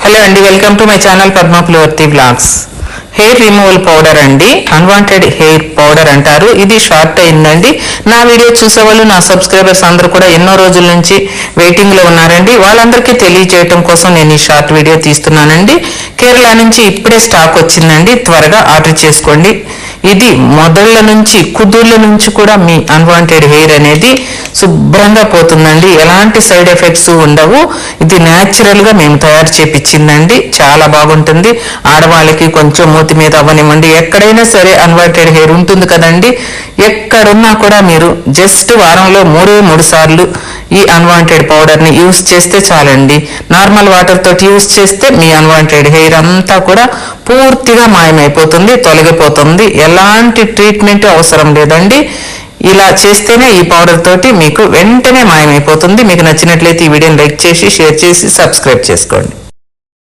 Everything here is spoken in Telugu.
హలో అండి, welcome to my channel Padma Pulavarthi vlogs. Hair removal powder అండి, అన్వాంటెడ్ హెయిర్ పౌడర్ అంటారు. ఇది షార్ట్ అయిందండి. నా వీడియో చూసేవాళ్ళు, నా సబ్స్క్రైబర్స్ అందరూ కూడా ఎన్నో రోజుల నుంచి వెయిటింగ్లో ఉన్నారండి. వాళ్ళందరికీ తెలియజేయటం కోసం నేను ఈ షార్ట్ వీడియో తీస్తున్నానండి. కేరళ నుంచి ఇప్పుడే స్టాక్ వచ్చిందండి, త్వరగా ఆర్డర్ చేసుకోండి. ఇది మొదళ్ళ నుంచి కుదుళ్ళ నుంచి కూడా మీ అన్వాంటెడ్ హెయిర్ అనేది శుభ్రంగా పోతుందండి. ఎలాంటి సైడ్ ఎఫెక్ట్స్ ఉండవు. ఇది న్యాచురల్గా మేము తయారు చేపించిందండి. చాలా బాగుంటుంది. ఆడవాళ్ళకి కొంచెం మూతి మీద అవ్వనివ్వండి, ఎక్కడైనా సరే అన్వాంటెడ్ హెయిర్ ఉంటుంది కదండి. ఎక్కడున్నా కూడా మీరు జస్ట్ వారంలో 3 సార్లు ఈ అన్వాంటెడ్ పౌడర్ని యూస్ చేస్తే చాలండి. నార్మల్ వాటర్ తోటి యూస్ చేస్తే మీ అన్వాంటెడ్ హెయిర్ అంతా కూడా పూర్తిగా మాయమైపోతుంది, తొలగిపోతుంది. ఎలాంటి ట్రీట్మెంట్ అవసరం లేదండి. ఇలా చేస్తేనే ఈ పౌడర్ తోటి మీకు వెంటనే మాయమైపోతుంది. మీకు నచ్చినట్లయితే ఈ వీడియోని లైక్ చేసి, షేర్ చేసి, సబ్స్క్రైబ్ చేసుకోండి.